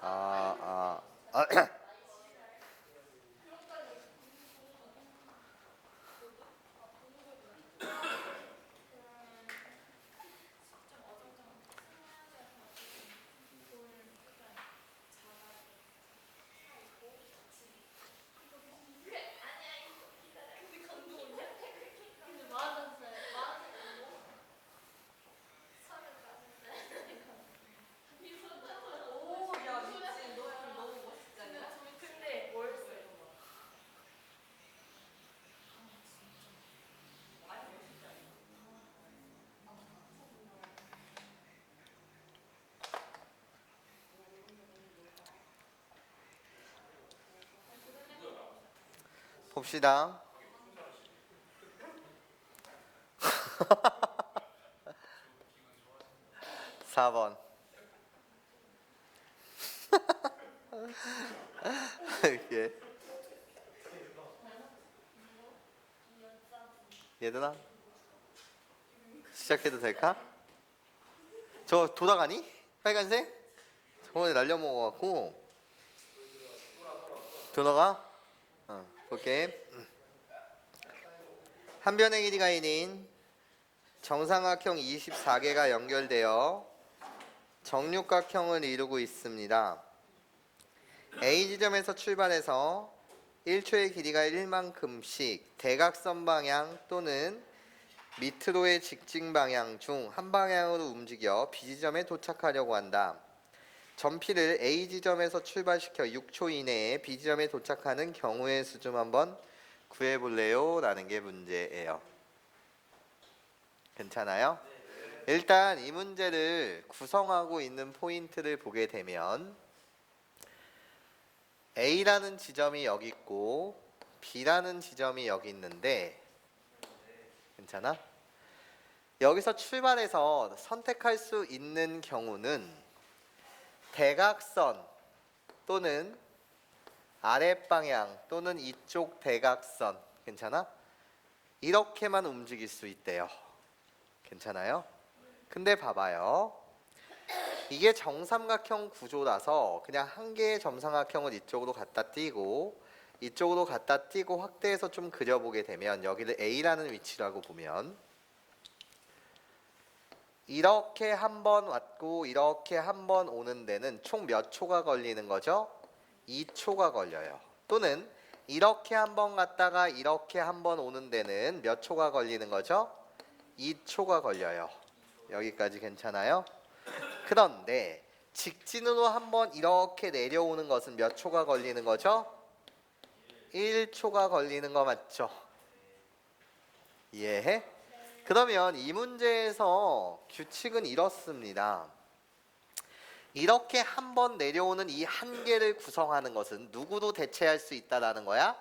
아, 봅시다. 4번. 이렇게. 얘들아, 시작해도 될까? 저 돌아가니? 빨간색? 저번에 날려먹어갖고. 돌아가? 볼게. 한 변의 길이가 1인 정삼각형 24개가 연결되어 정육각형을 이루고 있습니다. A 지점에서 출발해서 1초의 길이가 1만큼씩 대각선 방향 또는 밑으로의 직진 방향 중 한 방향으로 움직여 B 지점에 도착하려고 한다. 점피를 A 지점에서 출발시켜 6초 이내에 B 지점에 도착하는 경우의 수 좀 한번 구해볼래요? 라는 게 문제예요. 괜찮아요? 일단 이 문제를 구성하고 있는 포인트를 보게 되면 A라는 지점이 여기 있고 B라는 지점이 여기 있는데 괜찮아? 여기서 출발해서 선택할 수 있는 경우는 대각선 또는 아랫방향 또는 이쪽 대각선 괜찮아? 이렇게만 움직일 수 있대요. 괜찮아요? 근데 봐봐요. 이게 정삼각형 구조라서 그냥 한 개의 정삼각형을 이쪽으로 갖다 띄고 이쪽으로 갖다 띄고 확대해서 좀 그려보게 되면 여기를 A라는 위치라고 보면 이렇게 한 번 왔고 이렇게 한 번 오는 데는 총 몇 초가 걸리는 거죠? 2초가 걸려요. 또는 이렇게 한 번 갔다가 이렇게 한 번 오는 데는 몇 초가 걸리는 거죠? 2초가 걸려요. 여기까지 괜찮아요? 그런데 직진으로 한번 이렇게 내려오는 것은 몇 초가 걸리는 거죠? 1초가 걸리는 거 맞죠? 이해해? 그러면 이 문제에서 규칙은 이렇습니다. 이렇게 한번 내려오는 이 한 개를 구성하는 것은 누구도 대체할 수 있다라는 거야?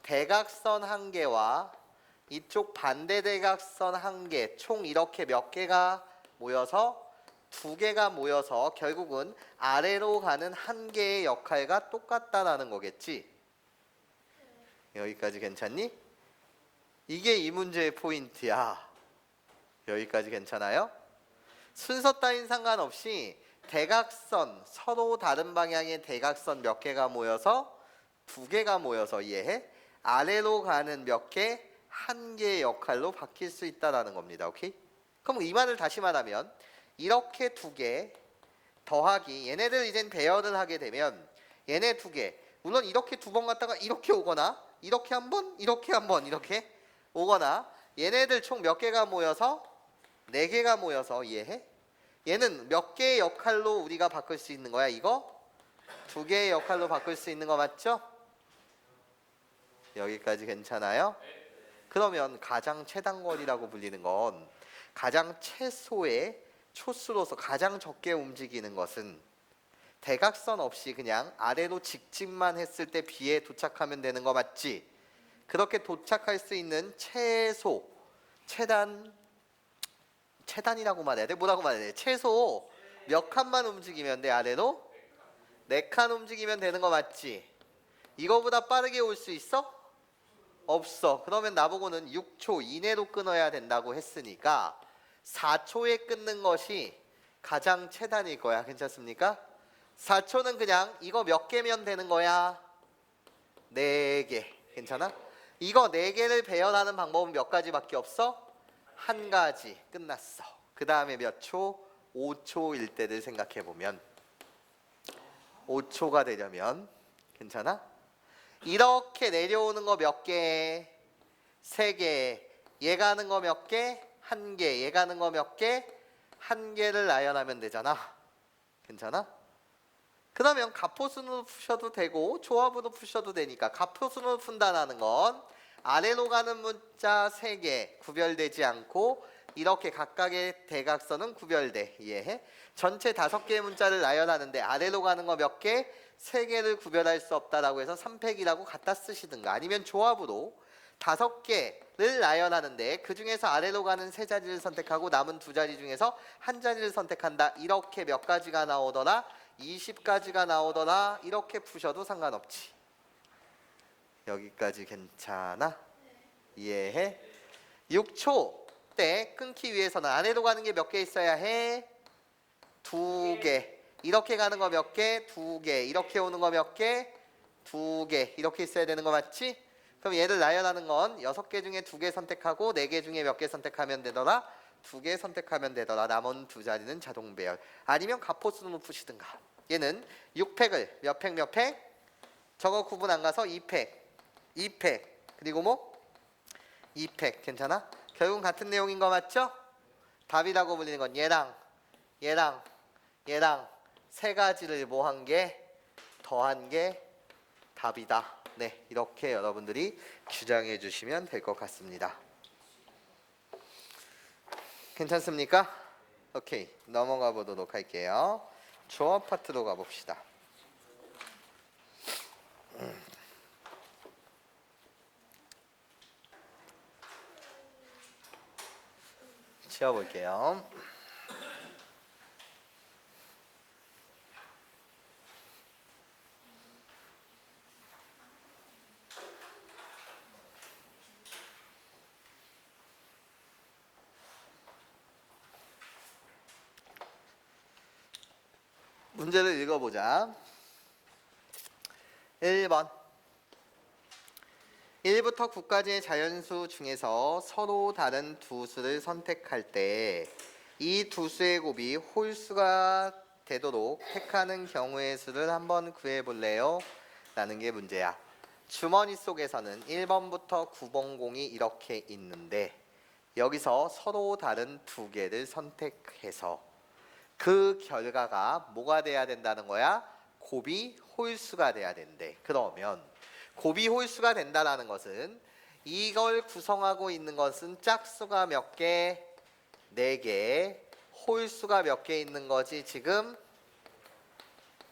대각선 한 개와 이쪽 반대 대각선 한 개, 총 이렇게 몇 개가 모여서 두 개가 모여서 결국은 아래로 가는 한 개의 역할과 똑같다라는 거겠지? 여기까지 괜찮니? 이게 이 문제의 포인트야. 여기까지 괜찮아요? 순서 따윈 상관없이 대각선, 서로 다른 방향의 대각선 몇 개가 모여서 두 개가 모여서 이해해? 아래로 가는 몇 개, 한 개의 역할로 바뀔 수 있다는 겁니다. 오케이? 그럼 이 말을 다시 말하면 이렇게 두 개 더하기 얘네들 이젠 배열을 하게 되면 얘네 두 개 물론 이렇게 두 번 갔다가 이렇게 오거나 이렇게 한 번, 이렇게 한 번 이렇게 오거나 얘네들 총 몇 개가 모여서 네 개가 모여서 이해해? 얘는 몇 개의 역할로 우리가 바꿀 수 있는 거야? 이거? 두 개의 역할로 바꿀 수 있는 거 맞죠? 여기까지 괜찮아요? 그러면 가장 최단거리라고 불리는 건 가장 최소의 초수로서 가장 적게 움직이는 것은 대각선 없이 그냥 아래로 직진만 했을 때 B에 도착하면 되는 거 맞지? 그렇게 도착할 수 있는 최소, 최단이라고 말해야 돼? 뭐라고 말해야 돼? 최소 몇 칸만 움직이면 돼? 아래로? 4칸 움직이면 되는 거 맞지? 이거보다 빠르게 올 수 있어? 없어. 그러면 나보고는 6초 이내로 끊어야 된다고 했으니까 4초에 끊는 것이 가장 최단일 거야. 괜찮습니까? 4초는 그냥 이거 몇 개면 되는 거야? 4개. 괜찮아? 이거 4개를 배열하는 방법은 몇 가지밖에 없어? 한 가지. 끝났어. 그 다음에 몇 초? 5초일 때를 생각해보면 5초가 되려면 괜찮아? 이렇게 내려오는 거 몇 개? 3개. 얘가 하는 거 몇 개? 1개. 얘가 하는 거 몇 개? 1개를 나열하면 되잖아. 괜찮아? 그러면 가포순으로 푸셔도 되고 조합으로 푸셔도 되니까 가포순으로 푼다는 건 아래로 가는 문자 3개 구별되지 않고 이렇게 각각의 대각선은 구별돼. 이해해? 전체 5개의 문자를 나열하는데 아래로 가는 거 몇 개? 3개를 구별할 수 없다라고 해서 3팩이라고 갖다 쓰시든가 아니면 조합으로 5개를 나열하는데 그 중에서 아래로 가는 3자리를 선택하고 남은 2자리 중에서 한 자리를 선택한다. 이렇게 몇 가지가 나오더라? 20가지가 나오더라. 이렇게 푸셔도 상관없지. 여기까지 괜찮아? 이해해? 6초 때 끊기 위해서는 아래로 가는 게 몇 개 있어야 해? 2개. 이렇게 가는 거 몇 개? 2개. 이렇게 오는 거 몇 개? 2개. 이렇게 있어야 되는 거 맞지? 그럼 얘를 나열하는 건 6개 중에 2개 선택하고 4개 중에 몇 개 선택하면 되더라? 2개 선택하면 되더라. 남은 2자리는 자동 배열. 아니면 가포순으로 푸시든가. 얘는 6팩을 몇 팩 몇 팩? 저거 구분 안 가서 2팩. 2팩. 그리고 뭐? 2팩. 괜찮아? 결국은 같은 내용인 거 맞죠? 답이라고 불리는 건 얘랑 얘랑 얘랑 3가지를 뭐 한 게? 더한 게 답이다. 네, 이렇게 여러분들이 주장해 주시면 될 것 같습니다. 괜찮습니까? 오케이, 넘어가 보도록 할게요. 조합 파트로 가봅시다. 지워볼게요. 문제를 읽어보자. 1번 1부터 9까지의 자연수 중에서 서로 다른 두 수를 선택할 때 이 두 수의 곱이 홀수가 되도록 택하는 경우의 수를 한번 구해볼래요? 라는 게 문제야. 주머니 속에서는 1번부터 9번공이 이렇게 있는데 여기서 서로 다른 2개를 선택해서 그 결과가 뭐가 돼야 된다는 거야? 곱이 홀수가 돼야 된대. 그러면 곱이 홀수가 된다는 것은 이걸 구성하고 있는 것은 짝수가 몇 개? 4개. 홀수가 몇 개 있는 거지? 지금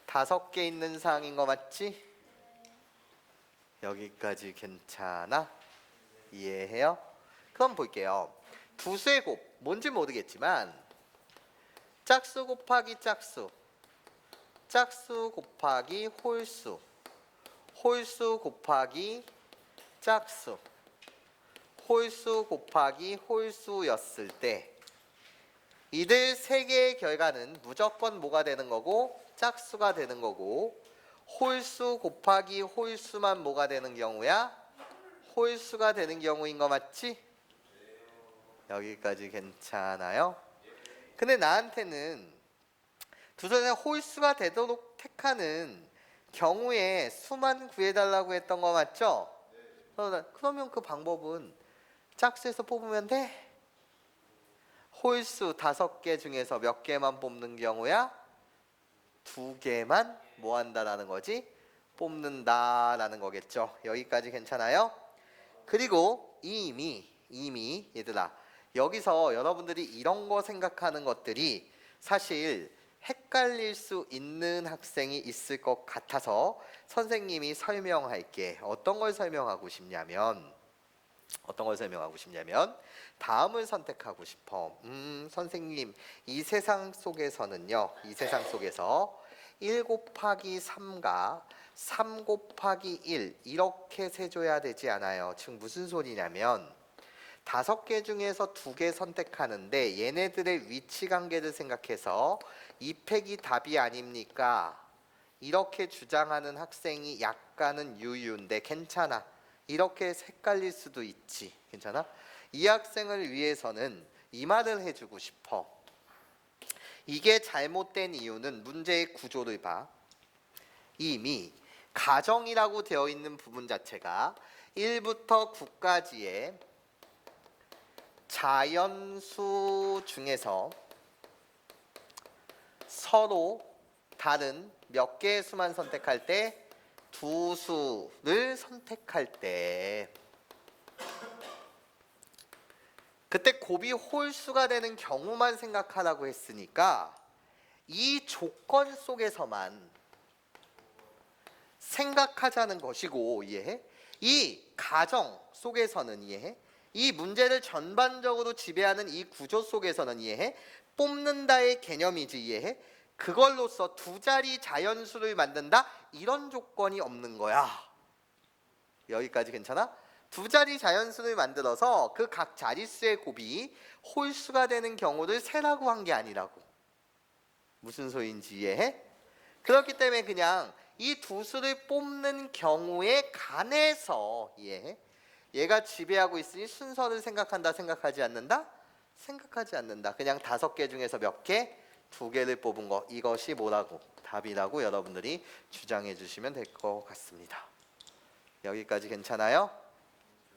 5개 있는 상황인 거 맞지? 여기까지 괜찮아? 이해해요? 그럼 볼게요. 두 수의 곱, 뭔지 모르겠지만 짝수 곱하기 짝수, 짝수 곱하기 홀수, 홀수 곱하기 짝수, 홀수 곱하기 홀수였을 때 이들 3개의 결과는 무조건 뭐가 되는 거고? 짝수가 되는 거고 홀수 곱하기 홀수만 뭐가 되는 경우야? 홀수가 되는 경우인 거 맞지? 여기까지 괜찮아요? 근데 나한테는 두 선의 홀수가 되도록 택하는 경우에 수만 구해달라고 했던 거 맞죠? 그러면 그 방법은 짝수에서 뽑으면 돼? 홀수 5개 중에서 몇 개만 뽑는 경우야? 2개만 뭐 한다라는 거지? 뽑는다라는 거겠죠. 여기까지 괜찮아요? 그리고 이미 얘들아 여기서 여러분들이 이런 거 생각하는 것들이 사실 헷갈릴 수 있는 학생이 있을 것 같아서 선생님이 설명할게. 어떤 걸 설명하고 싶냐면 다음을 선택하고 싶어. 선생님 이 세상 속에서는요. 이 세상 속에서 1 곱하기 3가 3 곱하기 1 이렇게 세줘야 되지 않아요. 즉 무슨 소리냐면 5개 중에서 2개 선택하는데 얘네들의 위치 관계를 생각해서 2팩이 답이 아닙니까? 이렇게 주장하는 학생이 약간은 유유인데 괜찮아. 이렇게 헷갈릴 수도 있지. 괜찮아? 이 학생을 위해서는 이 말을 해주고 싶어. 이게 잘못된 이유는 문제의 구조를 봐. 이미 가정이라고 되어 있는 부분 자체가 1부터 9까지의 자연수 중에서 서로 다른 몇 개의 수만 선택할 때 두 수를 선택할 때 그때 곱이 홀수가 되는 경우만 생각하라고 했으니까 이 조건 속에서만 생각하자는 것이고, 이해해? 이 가정 속에서는, 이해해? 이 문제를 전반적으로 지배하는 이 구조 속에서는, 이해해? 뽑는다의 개념이지, 이해해? 그걸로써 두 자리 자연수를 만든다? 이런 조건이 없는 거야. 여기까지 괜찮아? 두 자리 자연수를 만들어서 그 각 자릿수의 곱이 홀수가 되는 경우를 세라고 한 게 아니라고. 무슨 소리인지 이해해? 그렇기 때문에 그냥 이 두 수를 뽑는 경우에 관해서, 이해해? 얘가 지배하고 있으니 순서를 생각한다, 생각하지 않는다? 생각하지 않는다. 그냥 5개 중에서 몇 개? 2개를 뽑은 거. 이것이 뭐라고? 답이라고 여러분들이 주장해 주시면 될 것 같습니다. 여기까지 괜찮아요?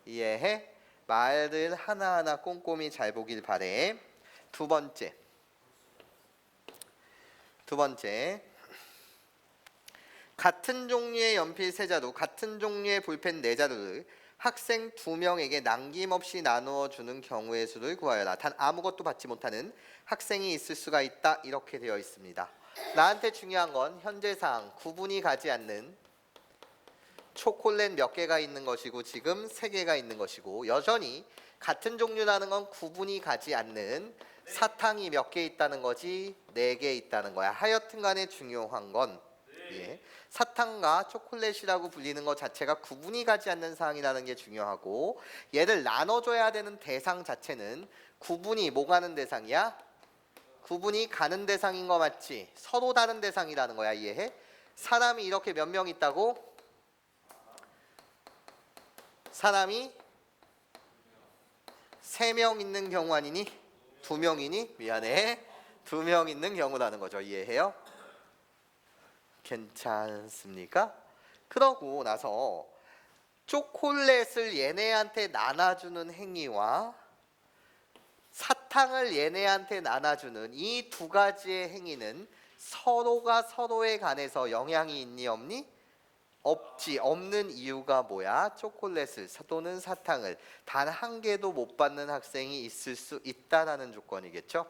이해해? 말을 하나하나 꼼꼼히 잘 보길 바래. 두 번째, 같은 종류의 연필 3자루, 같은 종류의 볼펜 4자루를 학생 2명에게 남김없이 나누어 주는 경우의 수를 구하여라. 단 아무것도 받지 못하는 학생이 있을 수가 있다. 이렇게 되어 있습니다. 나한테 중요한 건 현재상 구분이 가지 않는 초콜릿 몇 개가 있는 것이고 지금 3개가 있는 것이고, 여전히 같은 종류라는 건 구분이 가지 않는 사탕이 몇 개 있다는 거지 4개 있다는 거야. 하여튼 간에 중요한 건, 예, 사탕과 초콜릿이라고 불리는 것 자체가 구분이 가지 않는 사항이라는 게 중요하고, 얘를 나눠줘야 되는 대상 자체는 구분이 뭐 가는 대상이야? 구분이 가는 대상인 거 맞지? 서로 다른 대상이라는 거야. 이해해? 사람이 이렇게 몇 명 있다고? 사람이 3명 있는 경우 아니니? 2명이니? 미안해. 2명 있는 경우라는 거죠. 이해해요? 괜찮습니까? 그러고 나서 초콜릿을 얘네한테 나눠주는 행위와 사탕을 얘네한테 나눠주는 이 2가지의 행위는 서로가 서로에 관해서 영향이 있니 없니? 없지. 없는 이유가 뭐야? 초콜릿을 또는 사탕을 단 1개도 못 받는 학생이 있을 수 있다라는 조건이겠죠?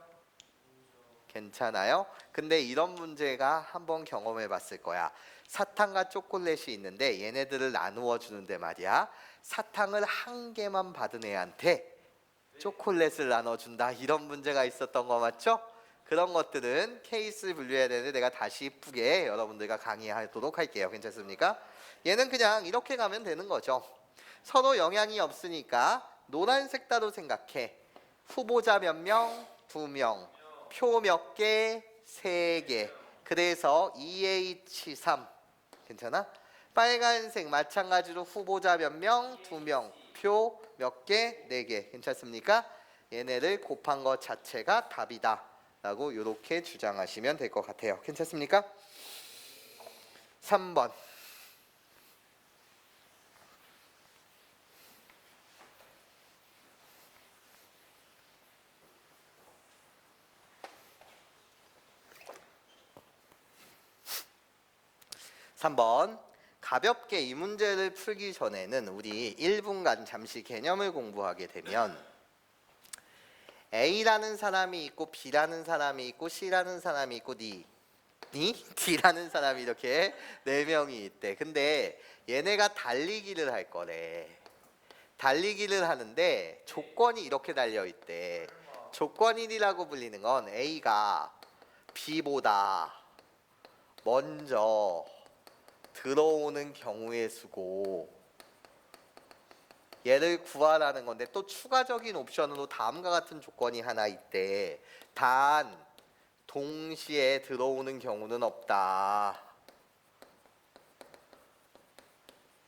괜찮아요? 근데 이런 문제가 한번 경험해 봤을 거야. 사탕과 초콜릿이 있는데 얘네들을 나누어 주는데 말이야, 사탕을 1개만 받은 애한테 초콜릿을 나눠준다. 이런 문제가 있었던 거 맞죠? 그런 것들은 케이스 분류해야 되는데 내가 다시 이쁘게 여러분들과 강의하도록 할게요. 괜찮습니까? 얘는 그냥 이렇게 가면 되는 거죠. 서로 영향이 없으니까 노란색 따로 생각해. 후보자 몇 명? 2명. 표 몇 개? 3개. 그래서 2H3. 괜찮아? 빨간색 마찬가지로 후보자 몇 명? 2명. 표 몇 개? 4개. 괜찮습니까? 얘네를 곱한 것 자체가 답이다 라고 이렇게 주장하시면 될 것 같아요. 괜찮습니까? 3번. 가볍게 이 문제를 풀기 전에는 우리 1분간 잠시 개념을 공부하게 되면, A라는 사람이 있고 B라는 사람이 있고 C라는 사람이 있고 D라는 사람이 이렇게 4명이 있대. 근데 얘네가 달리기를 할 거래. 달리기를 하는데 조건이 이렇게 달려 있대. 조건 1이라고 불리는 건 A가 B보다 먼저 들어오는 경우의 수고, 얘를 구하라는 건데 또 추가적인 옵션으로 다음과 같은 조건이 하나 있대. 단 동시에 들어오는 경우는 없다.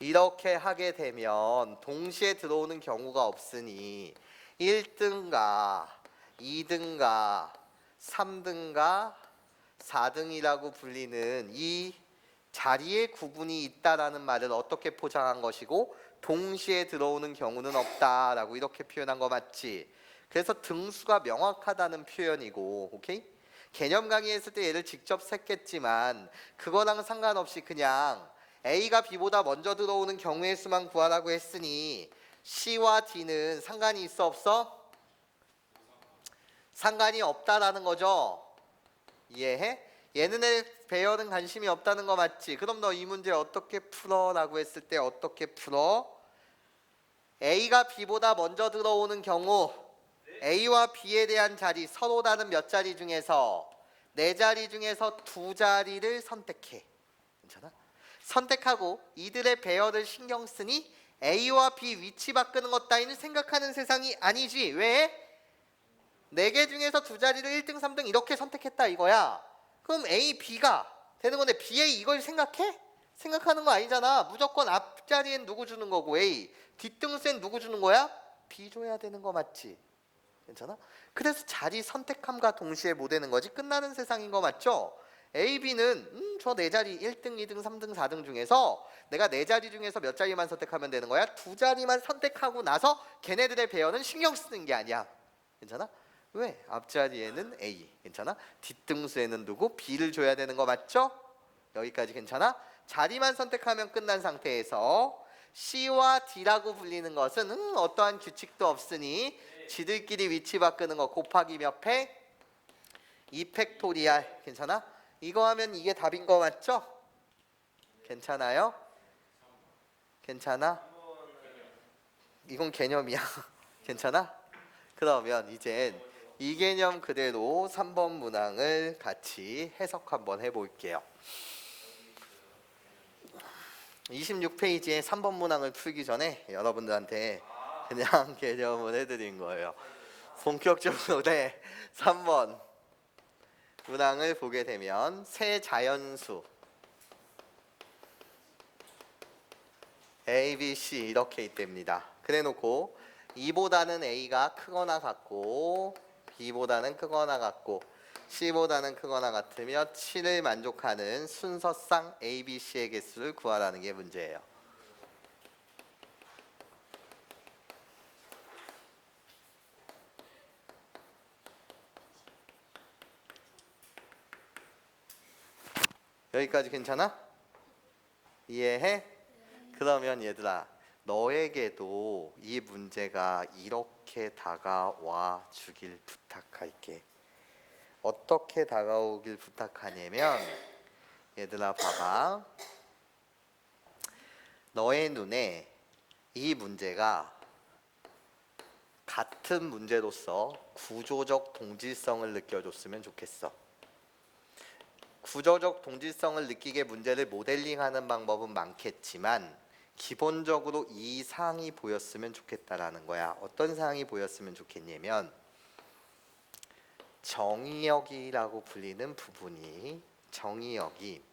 이렇게 하게 되면 동시에 들어오는 경우가 없으니 1등가 2등가 3등가 4등이라고 불리는 이 자리에 구분이 있다라는 말을 어떻게 포장한 것이고 동시에 들어오는 경우는 없다라고 이렇게 표현한 거 맞지? 그래서 등수가 명확하다는 표현이고, 오케이? 개념 강의했을 때 얘를 직접 셌겠지만 그거랑 상관없이 그냥 A가 B보다 먼저 들어오는 경우의 수만 구하라고 했으니 C와 D는 상관이 있어 없어? 상관이 없다라는 거죠. 이해해? 얘네의 배열은 관심이 없다는 거 맞지? 그럼 너 이 문제 어떻게 풀어? 라고 했을 때 어떻게 풀어? A가 B보다 먼저 들어오는 경우 A와 B에 대한 자리 서로 다른 몇 자리 중에서 네 자리 중에서 두 자리를 선택해. 괜찮아? 선택하고 이들의 배열을 신경 쓰니 A와 B 위치 바꾸는 것 따위는 생각하는 세상이 아니지. 왜? 네 개 중에서 두 자리를 1등, 3등 이렇게 선택했다 이거야. 그럼 A, B가 되는 건데 B에 이걸 생각해? 생각하는 거 아니잖아. 무조건 앞자리엔 누구 주는 거고 A, 뒷등수엔 누구 주는 거야? B 줘야 되는 거 맞지? 괜찮아? 그래서 자리 선택함과 동시에 뭐 되는 거지? 끝나는 세상인 거 맞죠? A, B는 저 네 자리 1등, 2등, 3등, 4등 중에서 내가 네 자리 중에서 몇 자리만 선택하면 되는 거야? 두 자리만 선택하고 나서 걔네들의 배열은 신경 쓰는 게 아니야. 괜찮아? 왜? 앞자리에는 A, 괜찮아? 뒷등수에는 누구? B를 줘야 되는 거 맞죠? 여기까지 괜찮아? 자리만 선택하면 끝난 상태에서 C와 D라고 불리는 것은 어떠한 규칙도 없으니 지들끼리 위치 바꾸는 거 곱하기 몇 팩? 2팩토리알, 괜찮아? 이거 하면 이게 답인 거 맞죠? 괜찮아요? 괜찮아? 이건 개념이야. 괜찮아? 그러면 이젠 이 개념 그대로 3번 문항을 같이 해석 한번 해볼게요. 26페이지에 3번 문항을 풀기 전에 여러분들한테 그냥 개념을 해드린 거예요. 본격적으로 3번 문항을 보게 되면 세 자연수 A, B, C 이렇게 있답니다. 그래놓고 2보다는 A가 크거나 같고 B보다는 크거나 같고 C보다는 크거나 같으며 7을 만족하는 순서상 A, B, C의 개수를 구하라는 게 문제예요. 여기까지 괜찮아? 이해해? 그러면 얘들아 너에게도 이 문제가 이렇게 다가와 주길 부탁할게. 어떻게 다가오길 부탁하냐면 얘들아 봐봐. 너의 눈에 이 문제가 같은 문제로서 구조적 동질성을 느껴줬으면 좋겠어. 구조적 동질성을 느끼게 문제를 모델링하는 방법은 많겠지만 기본적으로 이 사항이 보였으면 좋겠다라는 거야. 어떤 사항이 보였으면 좋겠냐면 정의역이라고 불리는 부분이 정의역이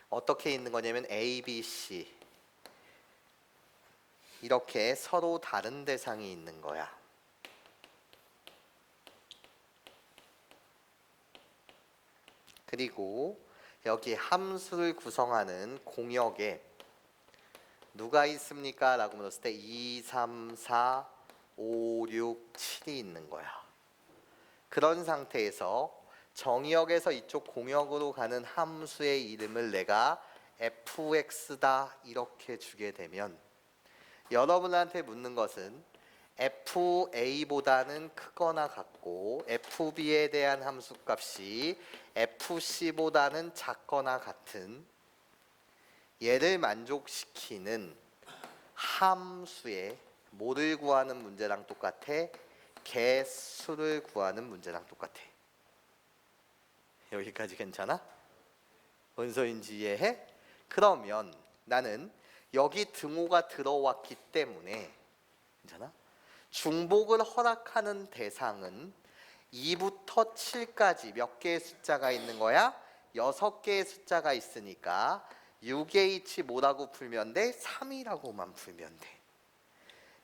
어떻게 있는 거냐면 A, B, C 이렇게 서로 다른 대상이 있는 거야. 그리고 여기 함수를 구성하는 공역에 누가 있습니까? 라고 물었을 때 2, 3, 4, 5, 6, 7이 있는 거야. 그런 상태에서 정의역에서 이쪽 공역으로 가는 함수의 이름을 내가 fx다 이렇게 주게 되면 여러분한테 묻는 것은 FA보다는 크거나 같고 FB에 대한 함수값이 FC보다는 작거나 같은 얘를 만족시키는 함수의 뭐를 구하는 문제랑 똑같아? 개수를 구하는 문제랑 똑같아. 여기까지 괜찮아? 뭔 소린지 이해해? 그러면 나는 여기 등호가 들어왔기 때문에 괜찮아? 중복을 허락하는 대상은 2부터 7까지 몇 개의 숫자가 있는 거야? 6개의 숫자가 있으니까 6H 뭐라고 풀면 돼? 3이라고만 풀면 돼.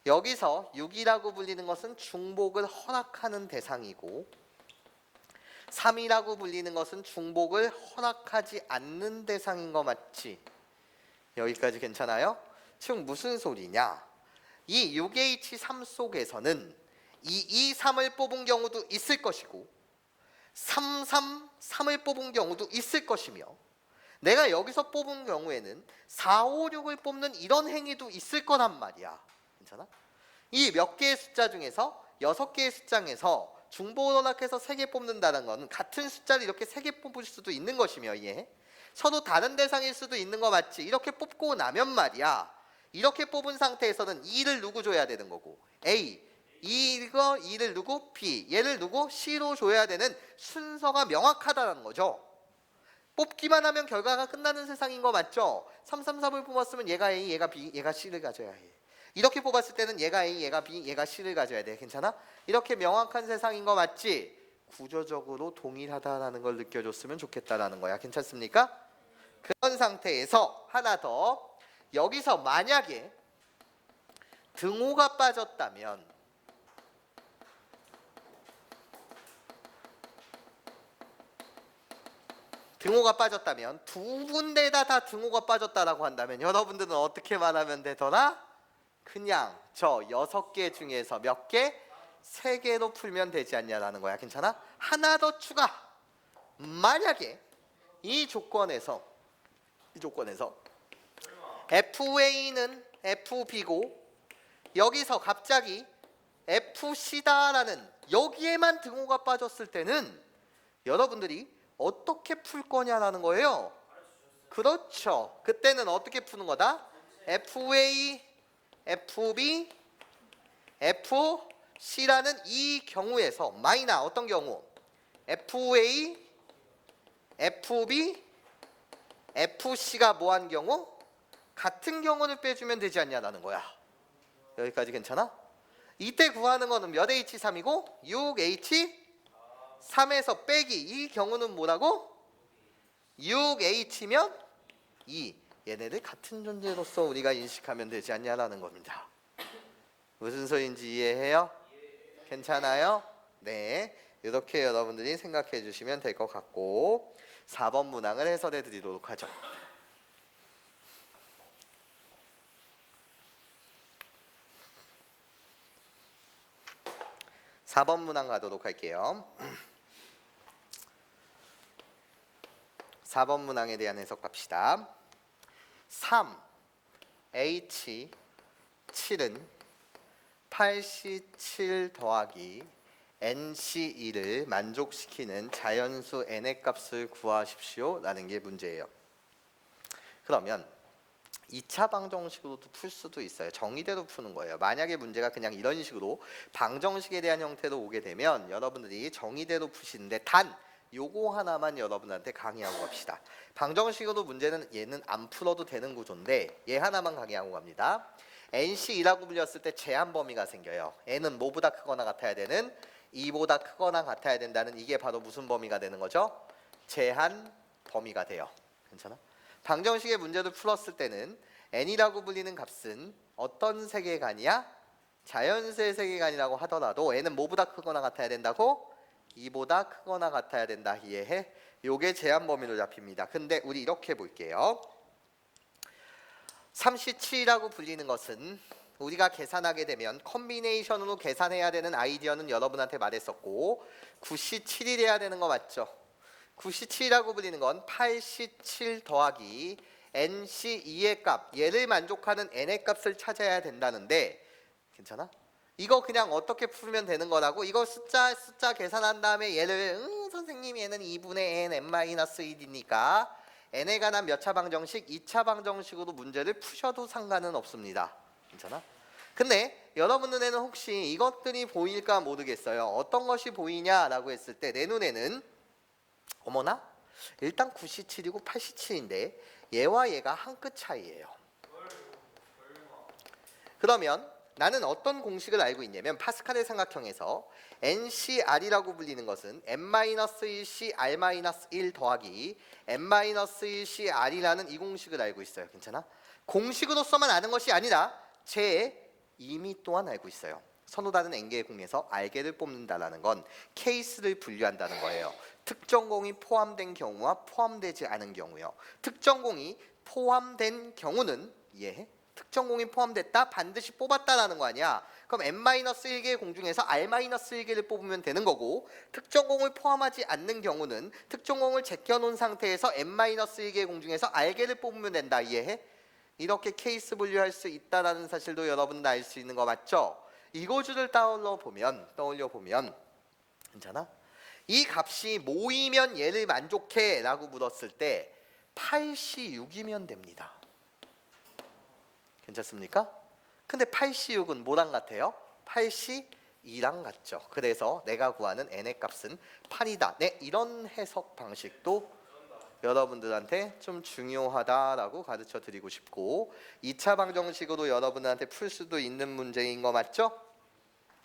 여기서 6이라고 불리는 것은 중복을 허락하는 대상이고 3이라고 불리는 것은 중복을 허락하지 않는 대상인 거 맞지? 여기까지 괜찮아요? 즉 무슨 소리냐? 이 6H3 속에서는 223을 뽑은 경우도 있을 것이고 333을 뽑은 경우도 있을 것이며 내가 여기서 뽑은 경우에는 456을 뽑는 이런 행위도 있을 거란 말이야. 괜찮아? 이 몇 개의 숫자 중에서 6개의 숫자에서 중복을 허락해서 3개 뽑는다는 건 같은 숫자를 이렇게 3개 뽑을 수도 있는 것이며 이해해? 서로 다른 대상일 수도 있는 거 맞지? 이렇게 뽑고 나면 말이야. 이렇게 뽑은 상태에서는 2를 누구 줘야 되는 거고 A, 이거 2를 누구? B, 얘를 누구? C로 줘야 되는 순서가 명확하다는 거죠. 뽑기만 하면 결과가 끝나는 세상인 거 맞죠? 333을 뽑았으면 얘가 A, 얘가 B, 얘가 C를 가져야 해. 이렇게 뽑았을 때는 얘가 A, 얘가 B, 얘가 C를 가져야 돼. 괜찮아? 이렇게 명확한 세상인 거 맞지? 구조적으로 동일하다라는 걸 느껴줬으면 좋겠다라는 거야. 괜찮습니까? 그런 상태에서 하나 더, 여기서 만약에 등호가 빠졌다면 두 군데다 다 등호가 빠졌다라고 한다면 여러분들은 어떻게 말하면 되더라? 그냥 저 6개 중에서 몇 개? 3개로 풀면 되지 않냐라는 거야. 괜찮아? 하나 더 추가. 만약에 이 조건에서 FA는 FB고 여기서 갑자기 FC다라는 여기에만 등호가 빠졌을 때는 여러분들이 어떻게 풀 거냐라는 거예요. 그렇죠. 그때는 어떻게 푸는 거다? FA, FB, FC라는 이 경우에서 마이너 어떤 경우? FA, FB, FC가 뭐한 경우? 같은 경우를 빼주면 되지 않냐라는 거야. 여기까지 괜찮아? 이때 구하는 거는 몇 H3이고 6H3에서 빼기 이 경우는 뭐라고? 6H면 2. 얘네들 같은 존재로서 우리가 인식하면 되지 않냐라는 겁니다. 무슨 소리인지 이해해요? 괜찮아요? 네. 이렇게 여러분들이 생각해 주시면 될 것 같고 4번 문항을 해설해 드리도록 하죠. (4번) 문항 가도록 할게요. 4번 문항에 대한 해석 갑시다. 3H7은 87 더하기 NC2를 만족시키는 자연수 n의 값을 구하십시오 라는 게 문제예요. 그러면 2차 방정식으로도 풀 수도 있어요. 정의대로 푸는 거예요. 만약에 문제가 그냥 이런 식으로 방정식에 대한 형태로 오게 되면 여러분들이 정의대로 푸시는데 단 요거 하나만 여러분한테 강의하고 갑시다. 방정식으로 문제는 얘는 안 풀어도 되는 구조인데 얘 하나만 강의하고 갑니다. NC2라고 불렸을 때 제한 범위가 생겨요. n은 뭐보다 크거나 같아야 되는 2보다 크거나 같아야 된다는 이게 바로 무슨 범위가 되는 거죠? 제한 범위가 돼요. 괜찮아? 방정식의 문제를 풀었을 때는 n이라고 불리는 값은 어떤 세계관이야? 자연수의 세계관이라고 하더라도 n은 뭐보다 크거나 같아야 된다고? 2보다 크거나 같아야 된다. 이해해? 요게 제한 범위로 잡힙니다. 근데 우리 이렇게 볼게요. 37이라고 불리는 것은 우리가 계산하게 되면 컴비네이션으로 계산해야 되는 아이디어는 여러분한테 말했었고 97이래야 되는 거 맞죠? 97이라고 불리는 건 87 더하기 NC2의 값, 얘를 만족하는 n의 값을 찾아야 된다는데 괜찮아? 이거 그냥 어떻게 풀면 되는 거라고? 이거 숫자 계산한 다음에 얘를 선생님 얘는 2분의 n, n-1이니까 n에 관한 몇 차 방정식? 2차 방정식으로 문제를 푸셔도 상관은 없습니다. 괜찮아? 근데 여러분 눈에는 혹시 이것들이 보일까 모르겠어요. 어떤 것이 보이냐라고 했을 때 내 눈에는 어머나? 일단 97이고 87인데 얘와 얘가 한 끗 차이예요. 그러면 나는 어떤 공식을 알고 있냐면 파스칼의 삼각형에서 NCR이라고 불리는 것은 n-1CR-1 더하기 n-1CR이라는 이 공식을 알고 있어요. 괜찮아? 공식으로서만 아는 것이 아니라 제 의미 또한 알고 있어요. 서로 다른 n개의 공에서 r개를 뽑는다는 건 케이스를 분류한다는 거예요. 특정 공이 포함된 경우와 포함되지 않은 경우요. 특정 공이 포함된 경우는 이해해? 특정 공이 포함됐다 반드시 뽑았다라는 거 아니야. 그럼 n-1개의 공 중에서 r-1개를 뽑으면 되는 거고, 특정 공을 포함하지 않는 경우는 특정 공을 제껴놓은 상태에서 n-1개의 공 중에서 r개를 뽑으면 된다. 이해해? 이렇게 케이스 분류할 수 있다라는 사실도 여러분도 알 수 있는 거 맞죠? 이거주를 떠올려 보면 괜찮아? 이 값이 모이면 얘를 만족해 라고 물었을 때 8C6이면 됩니다. 괜찮습니까? 근데 8C6은 뭐랑 같아요? 8C2랑 같죠. 그래서 내가 구하는 n의 값은 8이다. 네, 이런 해석 방식도 여러분들한테 좀 중요하다라고 가르쳐 드리고 싶고, 2차 방정식으로 여러분들한테 풀 수도 있는 문제인 거 맞죠?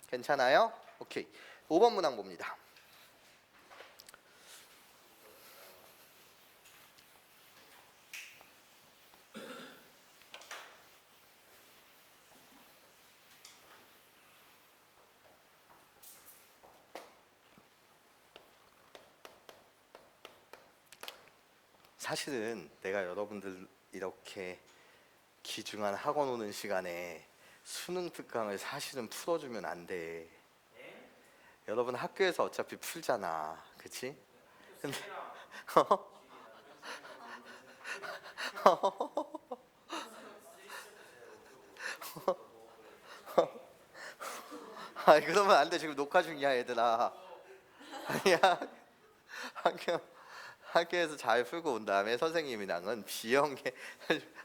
괜찮아요? 오케이. 5번 문항 봅니다. 사실은 내가 여러분들 이렇게 귀중한 학원 오는 시간에 수능 특강을 사실은 풀어주면 안 돼. 여러분 학교에서 어차피 풀잖아, 그치? 근데 아, 그러면 안 돼. 지금 녹화 중이야, 얘들아. 아니야. 학교에서 잘 풀고 온 다음에 선생님이랑은 비영계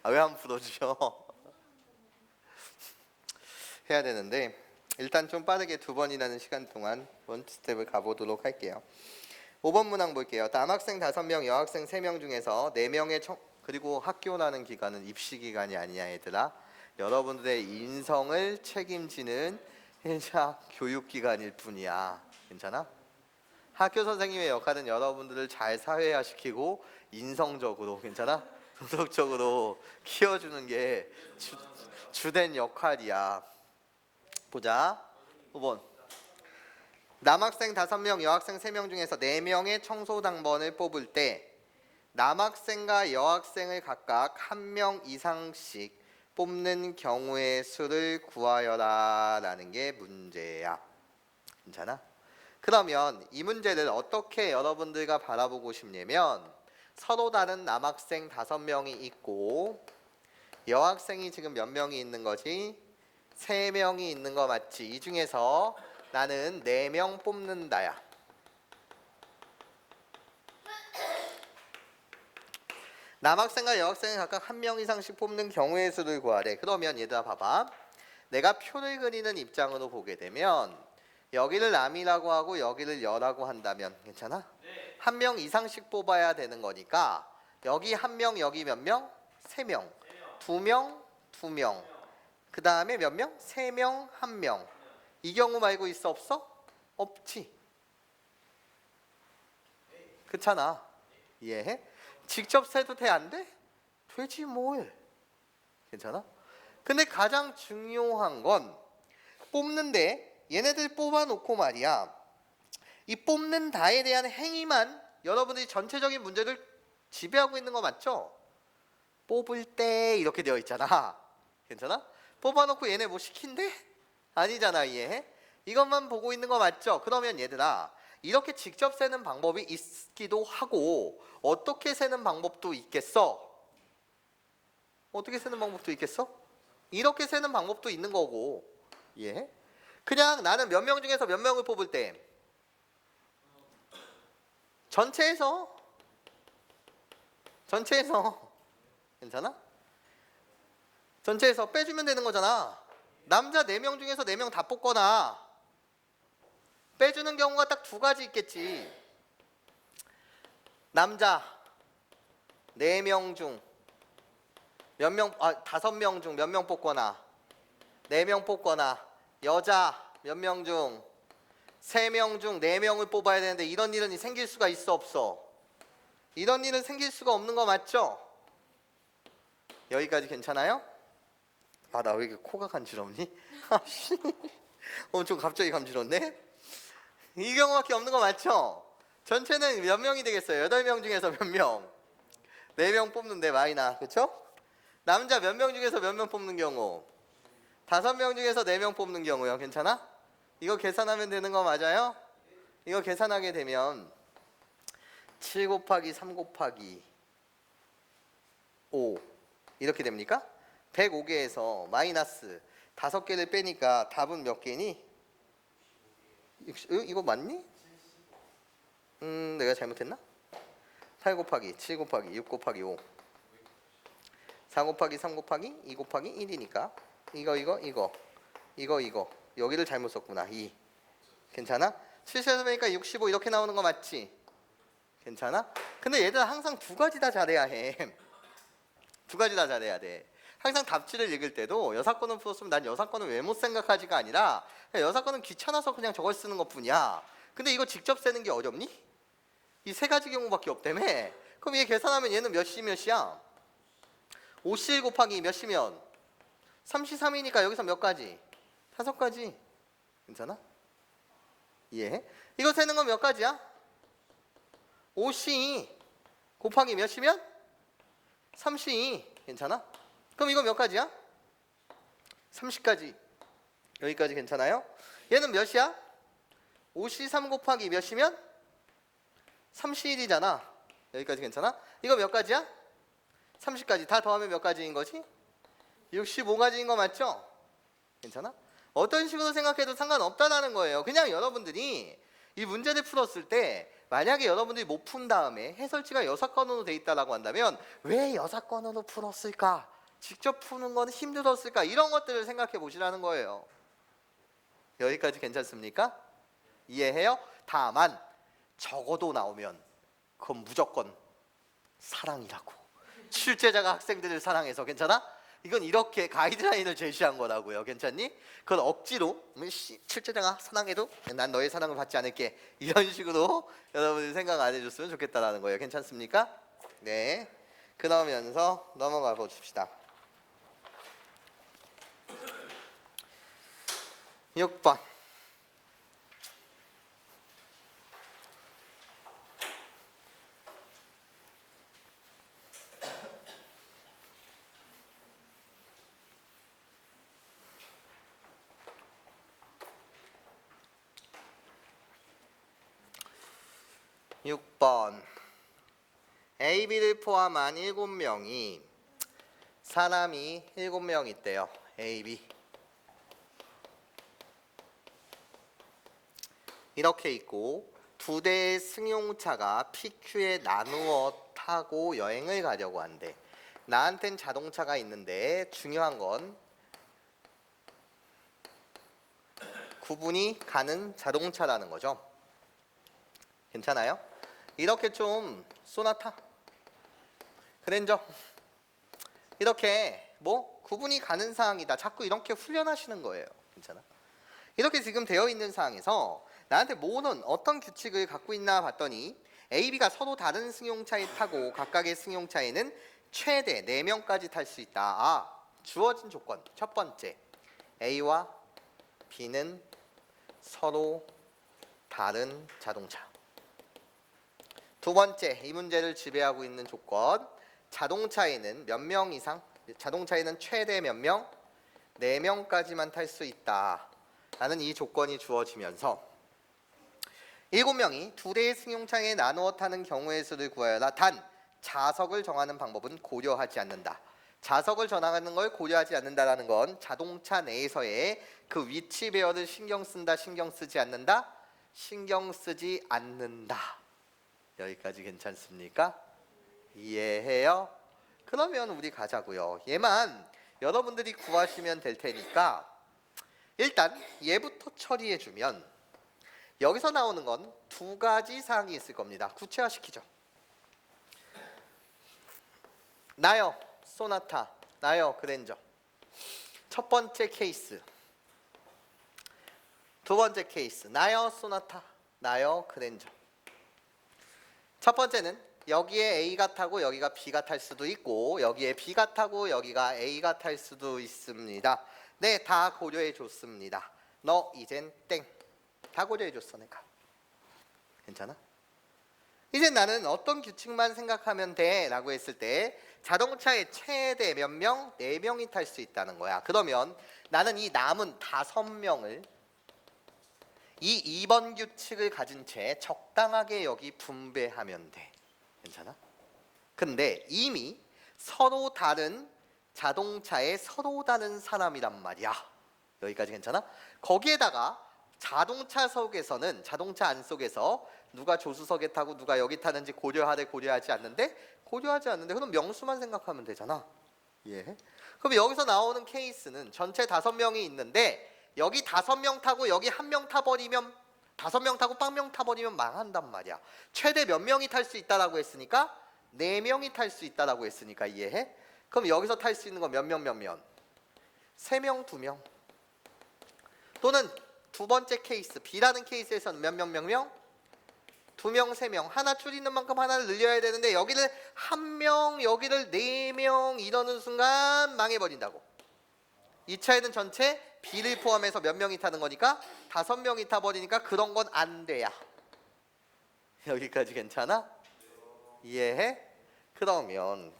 왜 안 풀어주셔? 해야 되는데, 일단 좀 빠르게 2번이라는 시간 동안 원 스텝을 가보도록 할게요. 5번 문항 볼게요. 남학생 5명, 여학생 3명 중에서 4명의 그리고 학교라는 기간은 입시 기간이 아니야, 얘들아. 여러분들의 인성을 책임지는 회사 교육 기간일 뿐이야. 괜찮아? 학교 선생님의 역할은 여러분들을 잘 사회화시키고 인성적으로, 괜찮아? 도덕적으로 키워주는 게 주된 역할이야. 보자. 5번. 남학생 5명, 여학생 3명 중에서 4명의 청소당번을 뽑을 때 남학생과 여학생을 각각 1명 이상씩 뽑는 경우의 수를 구하여라 라는 게 문제야. 괜찮아? 그러면 이 문제를 어떻게 여러분들과 바라보고 싶냐면, 서로 다른 남학생 5명이 있고 여학생이 지금 몇 명이 있는 거지? 3명이 있는 거 맞지? 이 중에서 나는 4명 뽑는다야. 남학생과 여학생이 각각 1명 이상씩 뽑는 경우의 수를 구하래. 그러면 얘들아 봐봐. 내가 표를 그리는 입장으로 보게 되면 여기를 남이라고 하고 여기를 여라고 한다면, 괜찮아? 네. 1명 이상씩 뽑아야 되는 거니까 여기 1명, 여기 몇 명? 3명. 2명, 2명. 그 다음에 몇 명? 3명, 1명. 이 경우 말고 있어, 없어? 없지. 그렇잖아. 이해해? 직접 세도 돼, 안 돼? 되지 뭘. 괜찮아? 근데 가장 중요한 건 뽑는데, 얘네들 뽑아놓고 말이야, 이 뽑는다에 대한 행위만 여러분들이 전체적인 문제를 지배하고 있는 거 맞죠? 뽑을 때 이렇게 되어 있잖아. 괜찮아? 뽑아놓고 얘네 뭐 시킨대? 아니잖아. 이해해? 이것만 보고 있는 거 맞죠? 그러면 얘들아, 이렇게 직접 세는 방법이 있기도 하고 어떻게 세는 방법도 있겠어? 어떻게 세는 방법도 있겠어? 이렇게 세는 방법도 있는 거고. 이해해? 그냥 나는 몇 명 중에서 몇 명을 뽑을 때 전체에서 괜찮아? 전체에서 빼주면 되는 거잖아. 남자 4명 중에서 4명 다 뽑거나 빼주는 경우가 딱 2가지 있겠지. 남자 4명 중 몇 명, 5명 중 몇 명 뽑거나 4명 뽑거나 여자 몇 명 중 3명 중 4명을 뽑아야 되는데 이런 일은 생길 수가 있어 없어? 이런 일은 생길 수가 없는 거 맞죠? 여기까지 괜찮아요? 아, 나 왜 이렇게 코가 간지럽니? 좀 갑자기 간지럽네? 이 경우밖에 없는 거 맞죠? 전체는 몇 명이 되겠어요? 8명 중에서 몇 명? 4명 뽑는데 마이나, 그쵸? 남자 몇 명 중에서 몇 명 뽑는 경우? 5명 중에서 4명 뽑는 경우요. 괜찮아? 이거 계산하면 되는 거 맞아요? 이거 계산하게 되면 7 곱하기 3 곱하기 5 이렇게 됩니까? 105개에서 마이너스 5개를 빼니까 답은 몇 개니? 이거 맞니? 내가 잘못했나? 8 곱하기 7 곱하기 6 곱하기 5 4 곱하기 3 곱하기 2 곱하기 1이니까 이거 여기를 잘못 썼구나. 2 괜찮아? 7에서 빼니까 65 이렇게 나오는 거 맞지? 괜찮아? 근데 얘들 항상 2가지 다 잘해야 해. 2가지 다 잘해야 돼. 항상 답지를 읽을 때도 여사건을 풀었으면 난 여사건을 왜 못 생각하지가 아니라 여사건은 귀찮아서 그냥 저걸 쓰는 것뿐이야. 근데 이거 직접 세는 게 어렵니? 이 3가지 경우밖에 없다며. 그럼 얘 계산하면 얘는 몇이야? 5C 곱하기 몇이면 33이니까 여기서 몇 가지? 5가지. 괜찮아? 이해해? 이거 세는 건 몇 가지야? 5C 곱하기 몇이면? 3C. 괜찮아? 그럼 이거 몇 가지야? 30가지. 여기까지 괜찮아요? 얘는 몇이야? 5C3 곱하기 몇이면? 31이잖아. 여기까지 괜찮아? 이거 몇 가지야? 30가지. 다 더하면 몇 가지인 거지? 65가지인 거 맞죠? 괜찮아? 어떤 식으로 생각해도 상관없다는 거예요. 그냥 여러분들이 이 문제를 풀었을 때 만약에 여러분들이 못 푼 다음에 해설지가 6건으로 돼 있다라고 한다면 왜 6건으로 풀었을까? 직접 푸는 건 힘들었을까? 이런 것들을 생각해 보시라는 거예요. 여기까지 괜찮습니까? 이해해요? 다만 적어도 나오면 그건 무조건 사랑이라고. 출제자가 학생들을 사랑해서. 괜찮아? 이건 이렇게 가이드라인을 제시한 거라고요. 괜찮니? 그건 억지로 출제자가 사랑해도 난 너의 사랑을 받지 않을게. 이런 식으로 여러분들 생각 안 해줬으면 좋겠다라는 거예요. 괜찮습니까? 네. 그러면서 넘어가 봅시다. 6번. A, B를 포함한 7명이 사람이 7명 있대요. A, B 이렇게 있고 2대의 승용차가 PQ에 나누어 타고 여행을 가려고 한대. 나한텐 자동차가 있는데 중요한 건 구분이 가는 자동차라는 거죠. 괜찮아요? 이렇게 좀 소나타, 그랜저 이렇게 구분이 가는 사항이다. 자꾸 이렇게 훈련하시는 거예요. 괜찮아? 이렇게 지금 되어 있는 사항에서 나한테 뭐는 어떤 규칙을 갖고 있나 봤더니 A, B가 서로 다른 승용차에 타고 각각의 승용차에는 최대 4명까지 탈 수 있다. 주어진 조건 첫 번째, A와 B는 서로 다른 자동차. 두 번째, 이 문제를 지배하고 있는 조건, 자동차에는 몇 명 이상? 자동차에는 최대 몇 명? 4명까지만 탈 수 있다 라는 이 조건이 주어지면서 7명이 2대의 승용차에 나누어 타는 경우의 수를 구하여라. 단 좌석을 정하는 방법은 고려하지 않는다. 좌석을 정하는 걸 고려하지 않는다라는 건 자동차 내에서의 그 위치 배열을 신경 쓴다, 신경 쓰지 않는다? 신경 쓰지 않는다. 여기까지 괜찮습니까? 이해해요? 그러면 우리 가자고요. 얘만 여러분들이 구하시면 될 테니까 일단 얘부터 처리해주면 여기서 나오는 건 2가지 사항이 있을 겁니다. 구체화시키죠. 나요 소나타, 나요 그랜저. 첫 번째 케이스 두 번째 케이스, 나요 소나타, 나요 그랜저. 첫 번째는 여기에 A가 타고 여기가 B가 탈 수도 있고, 여기에 B가 타고 여기가 A가 탈 수도 있습니다. 네, 다 고려해 줬습니다. 너 이젠 땡. 다 고려해 줬어 내가. 괜찮아? 이제 나는 어떤 규칙만 생각하면 돼 라고 했을 때 자동차에 최대 몇 명? 4명이 탈 수 있다는 거야. 그러면 나는 이 남은 5명을 이 2번 규칙을 가진 채 적당하게 여기 분배하면 돼. 괜찮아? 근데 이미 서로 다른 자동차에 서로 다른 사람이란 말이야. 여기까지 괜찮아? 거기에다가 자동차 안 속에서 누가 조수석에 타고 누가 여기 타는지 고려하지 않는데 그럼 명수만 생각하면 되잖아. 예. 그럼 여기서 나오는 케이스는 전체 5명이 있는데 여기 5명 타고 여기 1명 타버리면 5명 타고 1명 타버리면 망한단 말이야. 최대 몇 명이 탈 수 있다라고 했으니까 4명이 탈 수 있다라고 했으니까 이해해? 그럼 여기서 탈 수 있는 건 몇 명? 3명, 2명. 또는 두 번째 케이스 B라는 케이스에서는 몇 명? 2명, 3명. 하나 줄이는 만큼 하나를 늘려야 되는데 여기를 1명, 여기를 4명 이러는 순간 망해버린다고. 이 차에는 전체 B를 포함해서 몇 명이 타는 거니까 5명이 타버리니까 그런 건 안 돼야. 여기까지 괜찮아? 이해해? 그러면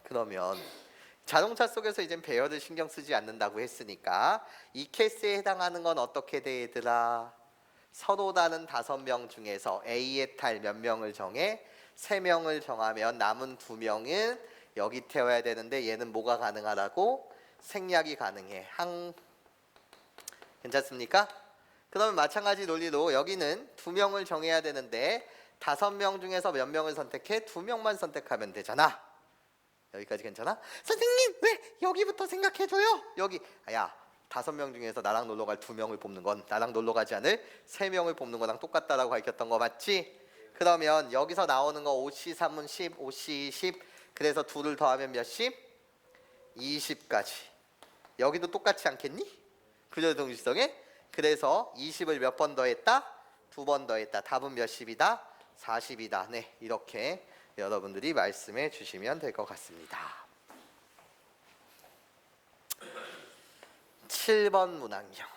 자동차 속에서 이젠 배열을 신경 쓰지 않는다고 했으니까 이 케이스에 해당하는 건 어떻게 돼 얘들아? 서로 다른 5명 중에서 A에 탈 몇 명을 정해? 3명을 정하면 남은 2명은 여기 태워야 되는데 얘는 뭐가 가능하다고? 생략이 가능해. 괜찮습니까? 그러면 마찬가지 논리로 여기는 2명을 정해야 되는데 5명 중에서 몇 명을 선택해? 2명만 선택하면 되잖아. 여기까지 괜찮아? 선생님 왜 여기부터 생각해줘요? 여기 야 5명 중에서 나랑 놀러 갈 2명을 뽑는 건 나랑 놀러 가지 않을 3명을 뽑는 거랑 똑같다라고 가르쳤던 거 맞지? 그러면 여기서 나오는 거 5C 3은 10, 5C 10 그래서 2를 더하면 몇 10? 20까지. 여기도 똑같지 않겠니? 그저 동시성에 그래서 20을 몇 번 더했다? 2번 더했다. 답은 몇 10이다? 40이다. 네, 이렇게 여러분들이 말씀해 주시면 될 것 같습니다. 7번 문항형.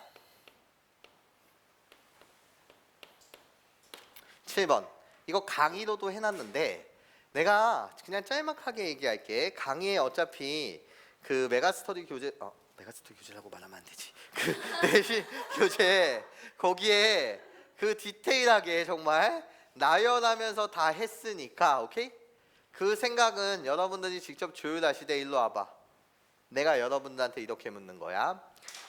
7번. 이거 강의로도 해놨는데 내가 그냥 짤막하게 얘기할게. 강의에 어차피 그 메가스터디 교재라고 말하면 안 되지. 그 내신 교재 거기에 그 디테일하게 정말 나열하면서 다 했으니까 오케이? 그 생각은 여러분들이 직접 조율하시되 일로 와봐. 내가 여러분들한테 이렇게 묻는 거야.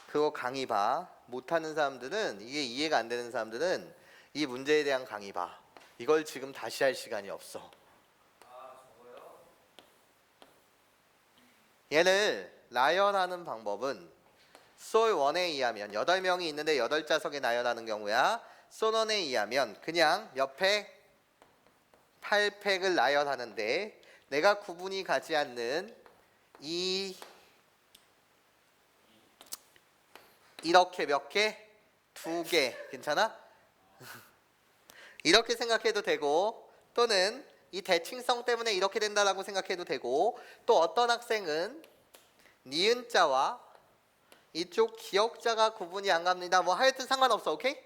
그거 강의 봐. 못하는 사람들은 이게 이해가 안 되는 사람들은 이 문제에 대한 강의 봐. 이걸 지금 다시 할 시간이 없어. 얘를 나열하는 방법은 솔 1에 의하면 8명이 있는데 8자석에 나열하는 경우야. 솔 1에 의하면 그냥 옆에 8팩을 나열하는데 내가 구분이 가지 않는 이렇게 몇 개? 2개. 괜찮아? 이렇게 생각해도 되고 또는 이 대칭성 때문에 이렇게 된다라고 생각해도 되고 또 어떤 학생은 니은자와 이쪽 기역자가 구분이 안 갑니다. 뭐 하여튼 상관없어. 오케이?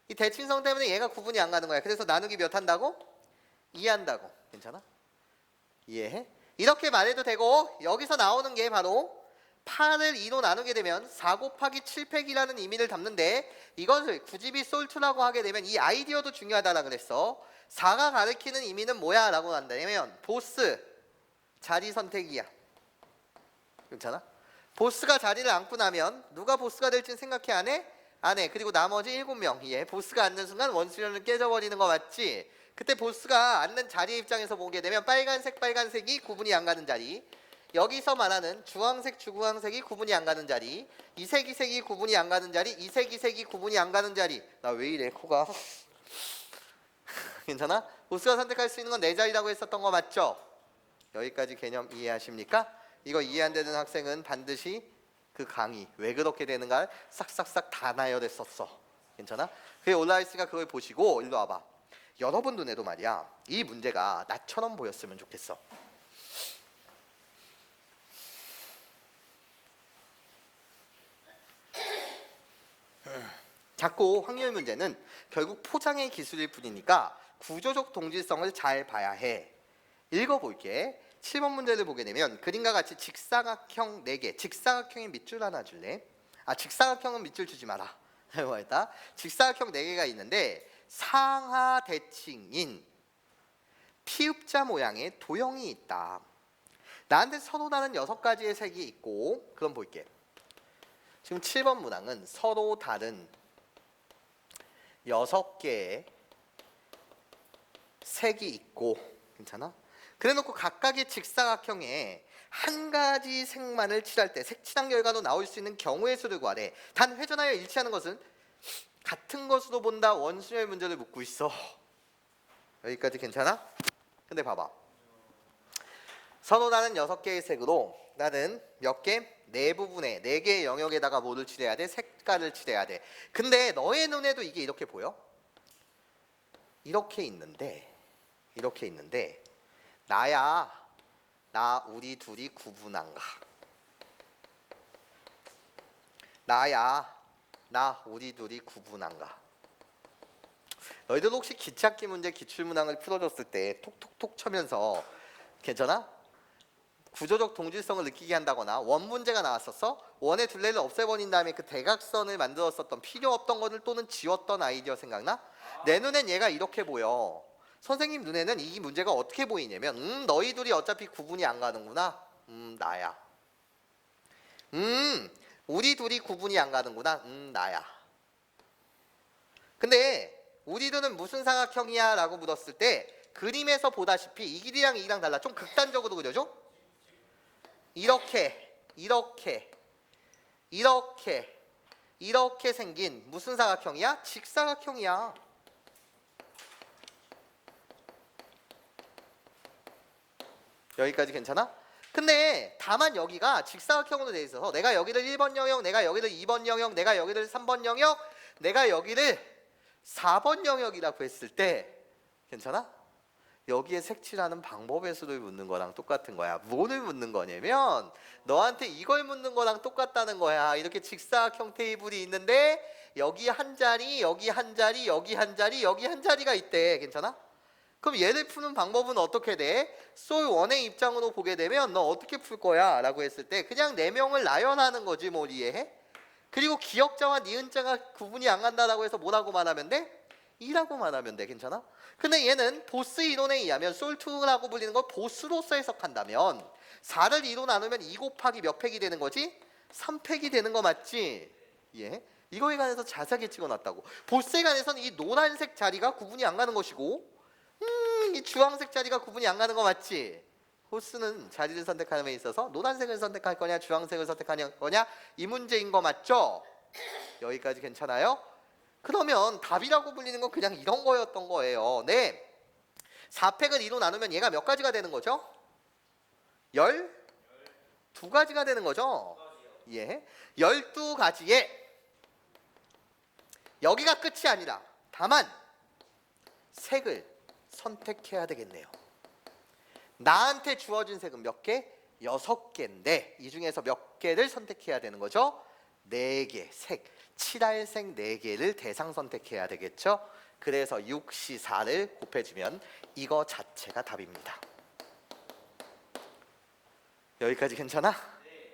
이 대칭성 때문에 얘가 구분이 안 가는 거야. 그래서 나누기 몇 한다고? 2 한다고. 괜찮아? 이해해? 이렇게 말해도 되고 여기서 나오는 게 바로 8을 2로 나누게 되면 4 곱하기 7팩이라는 의미를 담는데 이것을 굳이 솔트라고 하게 되면 이 아이디어도 중요하다라 그랬어. 4가 가리키는 의미는 뭐야? 라고 한다면 보스 자리 선택이야. 괜찮아? 보스가 자리를 앉고 나면 누가 보스가 될지는 생각해 안 해? 안 해. 그리고 나머지 7명 예, 보스가 앉는 순간 원수련을 깨져버리는 거 맞지? 그때 보스가 앉는 자리 입장에서 보게 되면 빨간색이 구분이 안 가는 자리, 여기서 말하는 주황색이 구분이 안 가는 자리, 이색이 구분이 안 가는 자리, 이색이 구분이 안 가는 자리. 나 왜 이래 코가 괜찮아? 보스가 선택할 수 있는 건 4자리라고 했었던 거 맞죠? 여기까지 개념 이해하십니까? 이거 이해 안 되는 학생은 반드시 그 강의 왜 그렇게 되는가 싹싹싹 다 나열했었어. 괜찮아? 그게 올라와 있으니까 그걸 보시고 일로 와봐. 여러분 눈에도 말이야 이 문제가 나처럼 보였으면 좋겠어. 자꾸 확률 문제는 결국 포장의 기술일 뿐이니까 구조적 동질성을 잘 봐야 해. 읽어볼게. 7번 문제를 보게 되면 그림과 같이 직사각형 4개, 직사각형의 밑줄 하나 줄래? 직사각형은 밑줄 주지 마라. 뭐였다? 직사각형 4개가 있는데 상하 대칭인 피읍자 모양의 도형이 있다. 나한테 서로 다른 6가지의 색이 있고, 그럼 볼게. 지금 7번 문항은 서로 다른 6개의 색이 있고, 괜찮아? 그래놓고 각각의 직사각형에 한 가지 색만을 칠할 때 색칠한 결과로 나올 수 있는 경우의 수를 구하래. 단 회전하여 일치하는 것은 같은 것으로 본다. 원심의 문제를 묻고 있어. 여기까지 괜찮아? 근데 봐봐. 서로 다른 6개의 색으로 나는 몇 개? 네 부분에 4개의 영역에다가 뭐를 칠해야 돼? 색깔을 칠해야 돼. 근데 너의 눈에도 이게 이렇게 보여? 이렇게 있는데 나야 나 우리 둘이 구분한가? 나야 나 우리 둘이 구분한가? 너희들 혹시 기착기 문제 기출문항을 풀어줬을 때 톡톡톡 쳐면서 괜찮아? 구조적 동질성을 느끼게 한다거나 원 문제가 나왔었어? 원의 둘레를 없애버린 다음에 그 대각선을 만들었었던 필요 없던 것을 또는 지웠던 아이디어 생각나? 내 눈엔 얘가 이렇게 보여. 선생님 눈에는 이 문제가 어떻게 보이냐면 너희 둘이 어차피 구분이 안 가는구나. 나야. 우리 둘이 구분이 안 가는구나. 나야. 근데 우리 둘은 무슨 사각형이야? 라고 물었을 때 그림에서 보다시피 이 길이랑 이 길이랑 달라. 좀 극단적으로 그려줘. 이렇게 생긴 무슨 사각형이야? 직사각형이야. 여기까지 괜찮아? 근데 다만 여기가 직사각형으로 되어 있어서 내가 여기를 1번 영역, 내가 여기를 2번 영역, 내가 여기를 3번 영역, 내가 여기를 4번 영역이라고 했을 때 괜찮아? 여기에 색칠하는 방법의 수를 묻는 거랑 똑같은 거야. 뭐를 묻는 거냐면 너한테 이걸 묻는 거랑 똑같다는 거야. 이렇게 직사각형 테이블이 있는데 여기 한 자리, 여기 한 자리, 여기 한 자리, 여기 한 자리가 있대. 괜찮아? 그럼 얘를 푸는 방법은 어떻게 돼? 솔1의 입장으로 보게 되면 너 어떻게 풀 거야? 라고 했을 때 그냥 4명을 나열하는 거지. 뭘 이해해? 그리고 기역자와 니은자가 구분이 안 간다라고 해서 뭐라고 말하면 돼? 2라고 말하면 돼. 괜찮아? 근데 얘는 보스 이론에 의하면 솔2라고 불리는 걸 보스로서 해석한다면 4를 2로 나누면 2 곱하기 몇 팩이 되는 거지? 3팩이 되는 거 맞지? 예? 이거에 관해서 자세하게 찍어놨다고. 보스에 관해서는 이 노란색 자리가 구분이 안 가는 것이고 이 주황색 자리가 구분이 안 가는 거 맞지? 보스는 자리를 선택하는 데 있어서 노란색을 선택할 거냐 주황색을 선택할 거냐 이 문제인 거 맞죠? 여기까지 괜찮아요? 그러면 답이라고 불리는 건 그냥 이런 거였던 거예요. 네. 4팩을 2로 나누면 얘가 몇 가지가 되는 거죠? 12가지가 되는 거죠? 예. 12가지에 여기가 끝이 아니라 다만 색을 선택해야 되겠네요. 나한테 주어진 색은 몇 개? 6개인데 이 중에서 몇 개를 선택해야 되는 거죠? 4개 색. 칠할 색 4개를 대상 선택해야 되겠죠? 그래서 6C4를 곱해주면 이거 자체가 답입니다. 여기까지 괜찮아?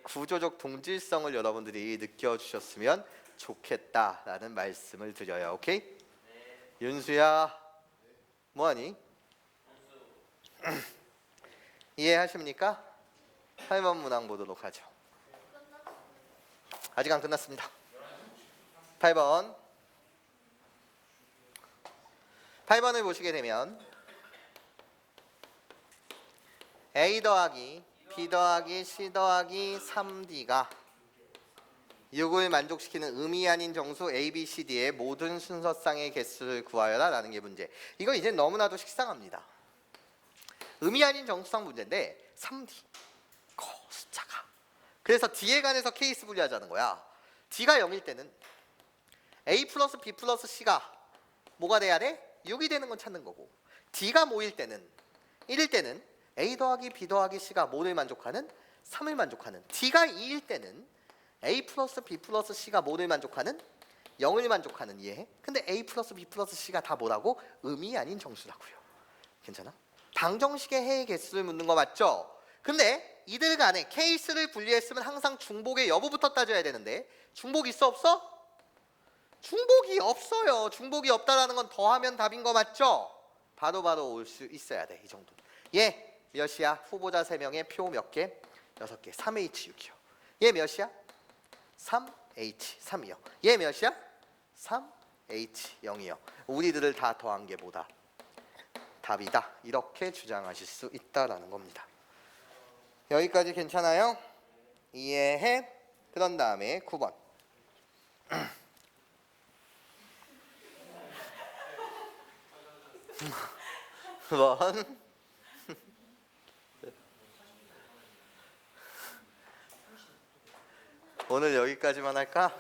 구조적 동질성을 여러분들이 느껴주셨으면 좋겠다라는 말씀을 드려요. 오케이? 윤수야 뭐하니? 이해하십니까? 8번 문항 보도록 하죠. 아직 안 끝났습니다. 8번을 보시게 되면 A 더하기 B 더하기 C 더하기 3D가 6을 만족시키는 의미 아닌 정수 A, B, C, D의 모든 순서쌍의 개수를 구하여라 라는 게 문제. 이거 이제 너무나도 식상합니다. 의미 아닌 정수쌍 문제인데 3D 숫자가 그래서 D에 관해서 케이스 분리하자는 거야. D가 0일 때는 A 플러스 B 플러스 C가 뭐가 돼야 돼? 6이 되는 건 찾는 거고, D가 뭐일 때는 1일 때는 A 더하기 B 더하기 C가 뭐를 만족하는? 3을 만족하는. D가 2일 때는 A 플러스 B 플러스 C가 뭐를 만족하는? 0을 만족하는. 이해해? 근데 A 플러스 B 플러스 C가 다 뭐라고? 음이 아닌 정수라고요. 괜찮아? 방정식의 해의 개수를 묻는 거 맞죠? 근데 이들 간에 케이스를 분리했으면 항상 중복의 여부부터 따져야 되는데 중복 있어 없어? 중복이 없어요. 중복이 없다라는 건 더하면 답인 거 맞죠? 바로바로 올 수 있어야 돼. 이 정도. 얘 몇이야? 후보자 3명의 표 몇 개? 6개. 3H6이요. 얘 몇이야? 3H3이요. 얘 몇이야? 3H0이요. 우리들을 다 더한 게 뭐다? 답이다. 이렇게 주장하실 수 있다라는 겁니다. 여기까지 괜찮아요? 이해해? 그런 다음에 9번. 9번. 오늘 여기까지만 할까?